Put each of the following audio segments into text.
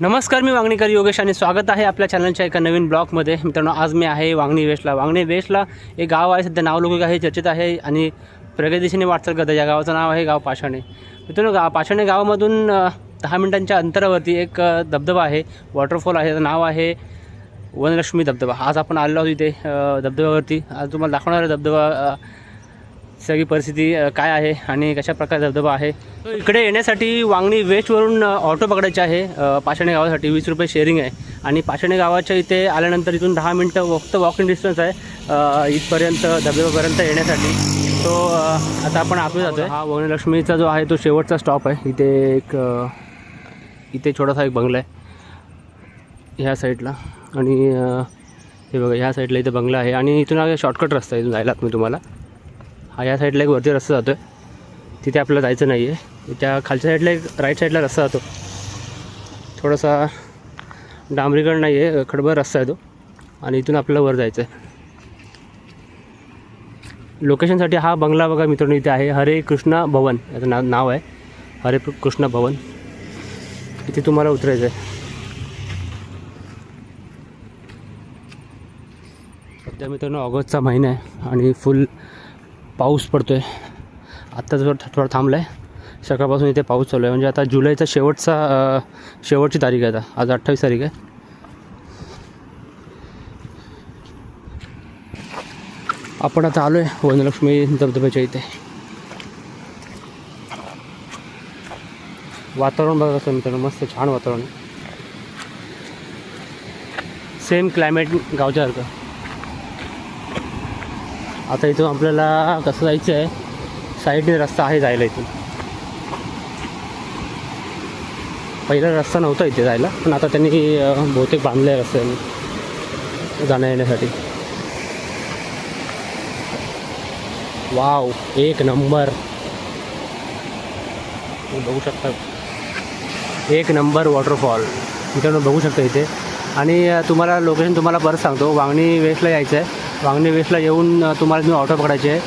नमस्कार, मी वांगणीकर योगेश आणि स्वागत आहे आपल्या चॅनलच्या एका नवीन ब्लॉगमध्ये. मित्रांनो, आज मी आहे वांगणी वेस्टला. वांगणी वेस्टला एक गाव आहे, सध्या नावलौकिक आहे, चर्चेत आहे आणि प्रगतीदिशेने वाटचाल करतं. या गावाचं नाव आहे गाव पाषाणे. मित्रांनो, पाषाणे गावामधून 10 मिनिटांच्या अंतरावरती एक धबधबा आहे, वॉटरफॉल आहे. त्याचं नाव आहे वनलक्ष्मी धबधबा. आज आपण आलेलो आहोत इथे धबधब्यावरती. आज तुम्हाला दाखवणार आहे धबधबा सगळी परिस्थिती काय आहे आणि कशा प्रकारे धबधबा आहे. तो इकडे येण्यासाठी वांगणी वेस्टवरून ऑटो पकडायचे आहे पाषाणे गावासाठी. 20 रुपये शेअरिंग आहे आणि पाषाणे गावाच्या इथे आल्यानंतर इथून 10 मिनटं फक्त वॉकिंग डिस्टन्स आहे इथपर्यंत धबधब्यापर्यंत येण्यासाठी. तो आता आपण आतमध्ये जातो आहे. हा वनलक्ष्मीचा जो आहे तो शेवटचा स्टॉप आहे. इथे छोटासा एक बंगला आहे ह्या साईडला आणि हे बघा ह्या साईडला इथे बंगला आहे आणि इथून हा शॉर्टकट रस्ता आहे. इथून जायला मी तुम्हाला हा या साईडला एक वरती रस्ता जातो आहे, तिथे आपल्याला जायचं नाही आहे. त्या खालच्या साईडला एक राईट साईडला रस्ता जातो, थोडासा डांबरीकरण नाही आहे, खडबर रस्ता आहे तो आणि इथून आपल्याला वर जायचं आहे. लोकेशनसाठी हा बंगला बघा मित्रांनो इथे आहे, हरे कृष्णा भवन याचं नाव आहे, हरे कृष्णा भवन. इथे तुम्हाला उतरायचं आहे. सध्या मित्रांनो ऑगस्टचा महिना आहे आणि फुल पाऊस पडतो आहे. आत्ताच थोडा थांबला आहे, सकाळपासून इथे पाऊस चालू आहे. म्हणजे आता जुलैचा शेवटची तारीख आहे. आज 28 तारीख आहे. आपण आता आलो आहे वनलक्ष्मी धबधब्याच्या इथे. वातावरण बघा कसं मित्रांनो, मस्त छान वातावरण आहे, सेम क्लायमेट गावच्यासारखं. आता इथून आपल्याला कसं जायचं आहे, साईडने रस्ता आहे जायला. इथून पहिला रस्ता नव्हता इथे जायला, पण आता त्यांनी बहुतेक बांधले आहे रस्त्याने जाण्या येण्यासाठी. वाव, एक नंबर बघू शकता, एक नंबर वॉटरफॉल मित्रांनो बघू शकता इथे. आणि तुम्हाला लोकेशन तुम्हाला परत सांगतो, वांगणी वेस्टला यायचं आहे. वांगणी वेस्टला येऊन तुम्हाला तुम्ही ऑटो पकडायचे आहे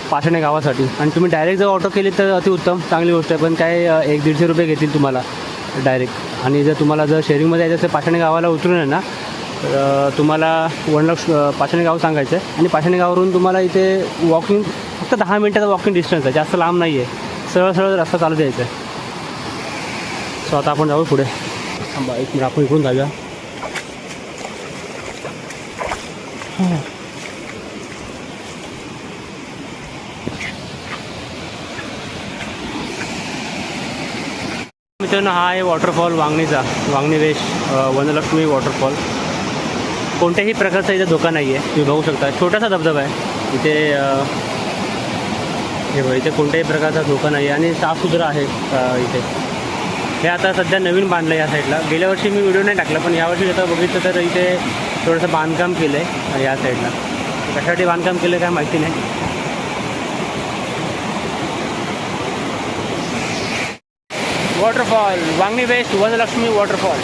पाषाणे गावासाठी आणि तुम्ही डायरेक्ट जर ऑटो केली तर अतिउत्तम, चांगली गोष्ट आहे. पण काय 100-150 रुपये घेतील तुम्हाला डायरेक्ट. आणि जर तुम्हाला पाषाणे गावाला उतरून आहे ना, तुम्हाला पाषाणे गाव सांगायचं आहे आणि पाषाणे गावावरून तुम्हाला इथे वॉकिंग फक्त 10 मिनटाचा वॉकिंग डिस्टन्स आहे, जास्त लांब नाही आहे. सरळ रस्ता चालू द्यायचा आहे. सो आता आपण जाऊ पुढे. थांबा एक मिनिट, आपण इकडून जाऊया. मित्रांनो, हा आहे waterfall वांगणीचा, Vangani west Vanlakshmi waterfall. कोणत्याही प्रकारचा इथे धोका नाही आहे, तुम्ही बघू शकता. छोटासा धबधबा आहे इथे. हे बघा, इथे कोणत्याही प्रकारचा धोका नाही आहे आणि साफसुथरा आहे इथे. हे आता सध्या नवीन बांधलं आहे या साईडला. गेल्या वर्षी मी व्हिडिओ नाही टाकला, पण यावर्षी आता बघितलं तर इथे थोडंसं बांधकाम केलं आहे या साईडला. कशासाठी बांधकाम केलं काय माहिती नाही. Waterfall Vangani west Vanlakshmi waterfall.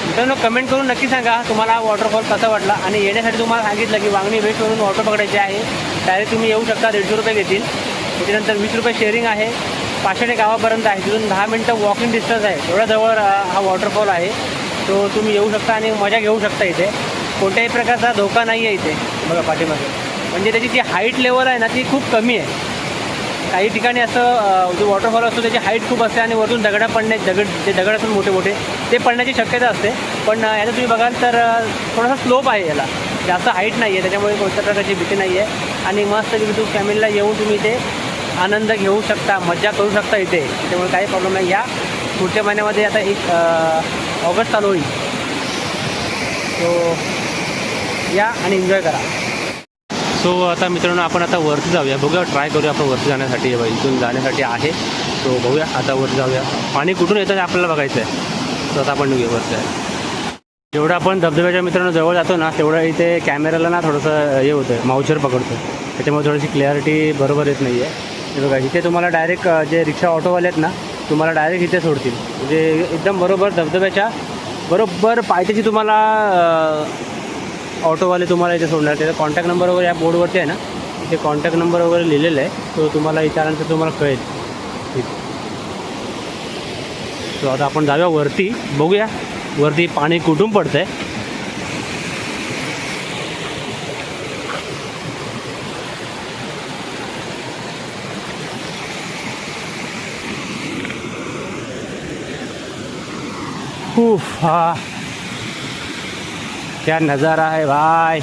मित्रांनो, कमेंट करून नक्की सांगा तुम्हाला वॉटरफॉल कसा वाटला. आणि येण्यासाठी तुम्हाला सांगितलं की वांगणी वेस्टवरून ऑटो पकडायचे आहे. डायरेक्ट तुम्ही येऊ शकता, 150 रुपये घेतील. त्याच्यानंतर 20 रुपये शेअरिंग आहे. पाषाणे गावापर्यंत आहे, तिथून 10 मिनटं वॉकिंग डिस्टन्स आहे. एवढ्या जवळ हा वॉटरफॉल आहे. तो तुम्ही येऊ शकता आणि मजा घेऊ शकता. इथे कोणत्याही प्रकारचा धोका नाही आहे इथे. बघा पाठीमागे, म्हणजे त्याची जी हाईट लेवल आहे ना ती खूप कमी आहे. काही ठिकाणी असं जो वॉटरफॉल असतो त्याची हाईट खूप असते आणि वरतून दगड असतात मोठे मोठे, ते पडण्याची शक्यता असते. पण याचं तुम्ही बघाल तर थोडासा स्लोप आहे, याला जास्त हाईट नाही आहे, त्याच्यामुळे कोणत्या प्रकारची भीती नाही आहे. आणि मस्त तुम्ही फॅमिलीला येऊन तुम्ही इथे आनंद घेऊ शकता, मजा करू शकता इथे. त्याच्यामुळे काही प्रॉब्लेम नाही. या पुढच्या महिन्यामध्ये आता एक ऑगस्ट चालू होईल, सो या आणि एन्जॉय करा. सो आता मित्रांनो, आपण आता वरती जाऊया, बघूया, ट्राय करूया आपण वरती जाण्यासाठी. इथून जाण्यासाठी आहे, सो बघूया आता वरती जाऊया. पाणी कुठून येतं ते आपल्याला बघायचं आहे. सो आता आपण निघूया वरती. जेवढं आपण धबधब्याच्या मित्रांनो जवळ जातो ना, तेवढं इथे कॅमेऱ्याला ना थोडंसं हे होतं, माउचर पकडतो, त्याच्यामुळे थोडीशी क्लॅरिटी बरोबर येत नाही आहे. हे बघा, इथे तुम्हाला डायरेक्ट जे रिक्षा ऑटोवाले आहेत ना, तुम्हाला डायरेक्ट इथे सोडतील. म्हणजे एकदम बरोबर धबधब्याच्या बरोबर पायथ्याशी तुम्हाला ऑटोवाले तुम्हाला इथे सोडणार. त्याचा कॉन्टॅक्ट नंबर वगैरे या बोर्डवरती आहे ना, इथे कॉन्टॅक्ट नंबर वगैरे लिहिलेला आहे, तो तुम्हाला इथे आल्यानंतर तुम्हाला कळेल. सो आता आपण जाऊया वरती, बघूया वरती पाणी कुठून पडतंय. हा क्या नजारा है भाई.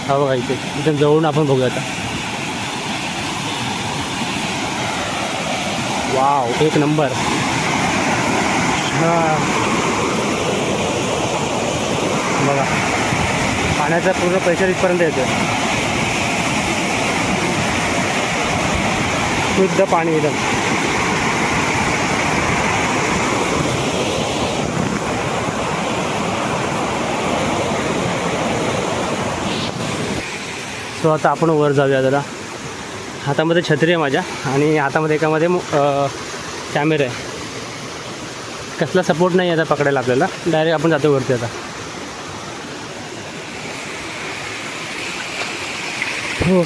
हा बघा इथे इथे जवळून आपण बघूया आता. वाव एक नंबर. हां बघा पाण्याचा पूर्ण प्रेशर इथपर्यंत येतो. शुद्ध पाणी एकदम. सो आता आपण वर जाऊया जरा. हातामध्ये छत्री आहे माझ्या आणि हातामध्ये एकामध्ये कॅमेरा आहे. कसला सपोर्ट नाही आता पकडायला आपल्याला. डायरेक्ट आपण जातो वरती आता. हो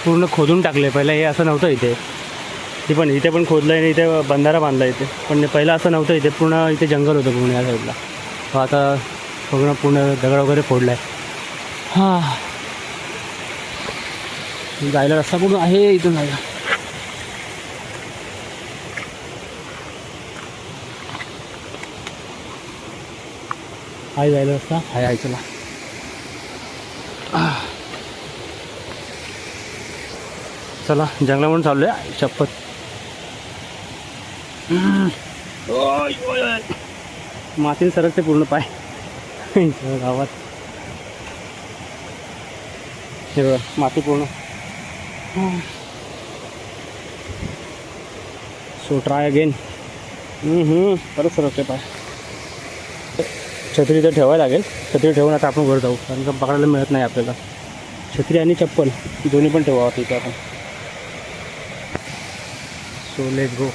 पूर्ण खोदून टाकले. पहिलं हे असं नव्हतं इथे. इथे पण खोदलं आहे. इथे बंधारा बांधला इथे. पण पहिलं असं नव्हतं. इथे पूर्ण इथे जंगल होतं पूर्ण या साईडला. आता पूर्ण दगड वगैरे फोडला आहे. हां जायला रस्ता पूर्ण आहे इथून जायला. हाय जायला रस्ता हाय चला. चला जंगलामधून चाललो आहे. शपथ माती सरकते पूर्ण पाय गावात. हे बघा माती पूर्ण. So try again. परत सरकते पाय. छत्री तर ठेवायला लागेल. छत्री ठेवून आता आपण वर जाऊ कारण का पकडायला मिळत नाही आपल्याला. छत्री आणि चप्पल दोन्ही पण ठेवावं तिथे आपण. So let's go.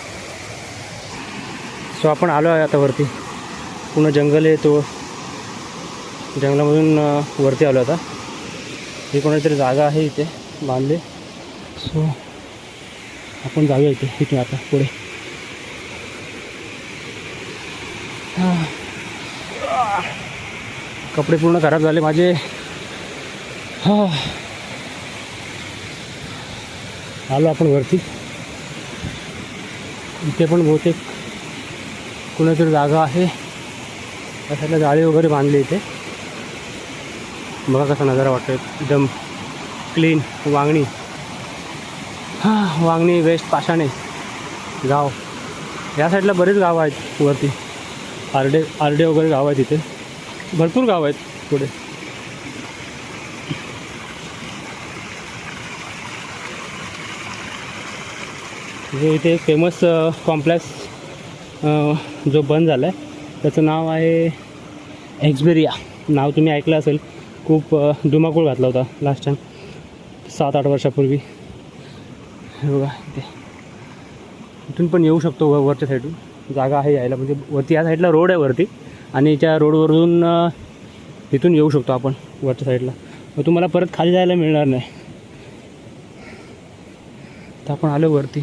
सो आपण आलो आहे आता वरती. पूर्ण जंगल आहे. तो जंगलामधून वरती आलो आता. ही कोणातरी जागा आहे इथे बांधले. सो आपण जाऊया इथून आता पुढे. कपडे पूर्ण खराब झाले माझे. आलो आपण वरती. इथे पण बहुतेक कुणातरी जागा आहे. त्या साईडला जाळी वगैरे बांधली इथे. बघा कसा नजारा वाटतो एकदम क्लीन. वांगणी वांगणी वेस्ट पाषाणे गाव. या साईडला बरेच गावं आहेत वरती. आरडे वगैरे गाव आहेत इथे. भरपूर गाव आहेत पुढे. इथे एक फेमस कॉम्प्लेक्स जो बंद झाला आहे त्याचं नाव आहे एक्सबेरिया. नाव तुम्ही ऐकलं असेल. खूप धुमाकूळ घातला होता लास्ट टाईम 7-8 वर्षापूर्वी. हे बघा इथे इथून पण येऊ शकतो वरच्या साईडून. जागा आहे यायला. म्हणजे वरती या साईडला रोड आहे वरती आणि त्या रोडवरून इथून येऊ शकतो आपण वरच्या साईडला. मग तुम्हाला परत खाली जायला मिळणार नाही. तर आपण आलो वरती.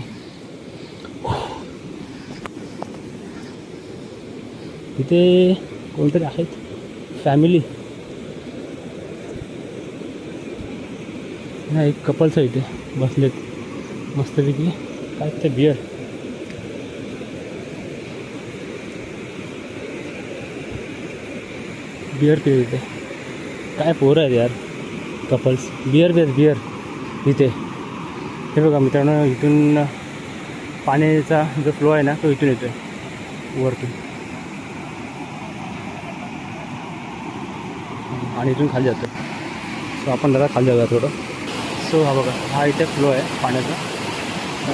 इथे कोणतरी आहेत फॅमिली. नाही एक कपल्स आहे इथे बसलेत मस्तपैकी. काय ते बियर पिऊ इथे. काय पोरं आहेत यार कपल्स. बियर इथे. हे बघा मित्रांनो इथून पाण्याचा जो फ्लो आहे ना तो इथून येतो आहे वरतून आणि इथून खाली जातो. सो आपण जरा खाली जाऊया थोडं. सो हा बघा हा इथे फ्लो आहे पाण्याचा.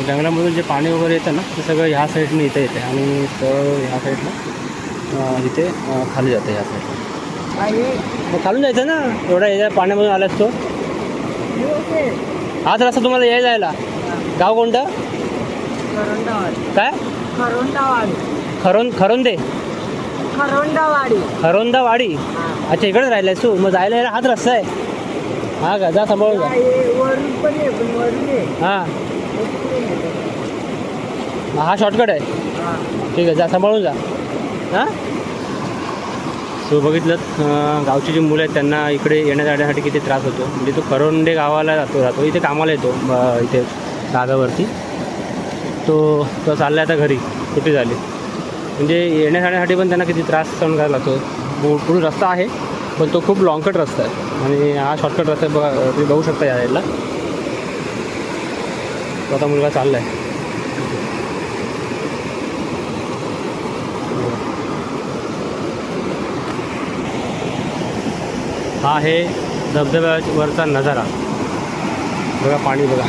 जंगलामधून जे पाणी वगैरे येतं ना ते सगळं ह्या साईडने इथे येते आणि सरळ ह्या साईडनं इथे खाली जातं ह्या साईडला. मग खालून जायचं ना. एवढा याच्या पाण्यामधून आलाच तो. हाच रस्ता तुम्हाला जायला. गाव कोणतं काय खरोंदावाडी. अच्छा इकडेच राहिलाय तू. मग जायला हाच रस्ता आहे. हा का, जा सांभाळून जा. वरून पण आहे, पण वरून आहे. हां तिकडून येतं. हा शॉर्टकट आहे. हा. ठीक आहे, जा सांभाळून जा. हां सो बघितलं गावची जी मुलं आहेत त्यांना इकडे येण्या जाण्यासाठी किती त्रास होतो. म्हणजे तो करवंडे गावाला राहतो इथे कामाला येतो इथे दादावरती. तो चालला आता घरी, सुट्टी झाली. म्हणजे येण्या जाण्यासाठी पण त्यांना किती त्रास सहन करायला लागतो. पुढे रस्ता आहे पण तो खूप लॉंगकट रस्ता आहे आणि हा शॉर्टकट रस्ता बघा, तुम्ही बघू शकता यायला. तो आता मुलगा चालला आहे. हा आहे धबधब्यावरचा नजारा. बघा पाणी बघा.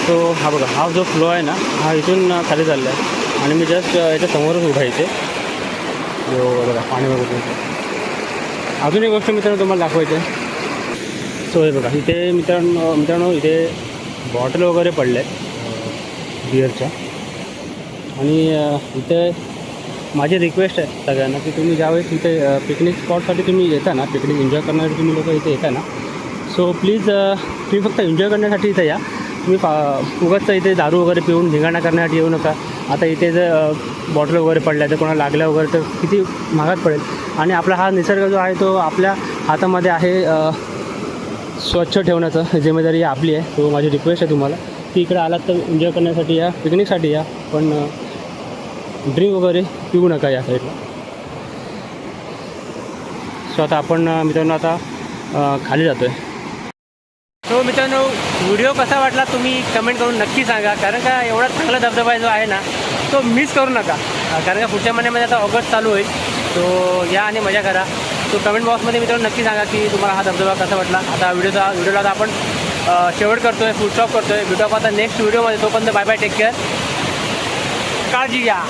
तो हा बघा, हा जो फ्लो आहे ना हा इथून खाली चालला आहे आणि मी जस्ट याच्या समोरच उभा इथे. जो बघा पाणी बघतो. अजून एक गोष्ट मित्रांनो तुम्हाला दाखवायची आहे. सो हे बघा इथे मित्रांनो इथे बॉटल वगैरे पडले आहेत बिअरच्या. आणि इथे माझी रिक्वेस्ट आहे सगळ्यांना की तुम्ही ज्यावेळेस इथे पिकनिक स्पॉटसाठी तुम्ही येता ना, पिकनिक एन्जॉय करण्यासाठी तुम्ही लोक इथे येता ना, सो प्लीज तुम्ही फक्त एन्जॉय करण्यासाठी इथे या. तुम्ही उगाच इथे दारू वगैरे पिऊन धिंगाणा करण्यासाठी येऊ नका. आता इथे जर बॉटल वगैरे पडल्या तर कोणाला लागल्या वगैरे तर किती महागात पडेल. आणि आपला हा निसर्ग जो आहे तो आपल्या हातामध्ये आहे. स्वच्छ ठेवण्याचं जिम्मेदारी आपली आहे. तो माझी रिक्वेस्ट आहे तुम्हाला की इकडे आलात तर एन्जॉय करण्यासाठी या, पिकनिकसाठी या, पण ड्रिंक वगैरे पिऊ नका या साईडला. सो आता आपण मित्रांनो आता खाली जातो आहे. सो मित्रांनो व्हिडिओ कसा वाटला तुम्ही कमेंट करून नक्की सांगा. कारण का एवढा चांगला धबधबा जो आहे ना तो मिस करू नका. कारण का पुढच्या महिन्यामध्ये आता ऑगस्ट चालू होईल. तो या आणि मजा करा. तो कमेंट बॉक्समध्ये मित्रांनो नक्की सांगा की तुम्हाला हा धबधबा कसा वाटला. आता व्हिडिओला आता आपण शेवट करतो आहे, फुल स्टॉप करतो आहे. भेटू आता नेक्स्ट व्हिडिओमध्ये. तोपर्यंत बाय बाय, टेक केअर, काळजी घ्या.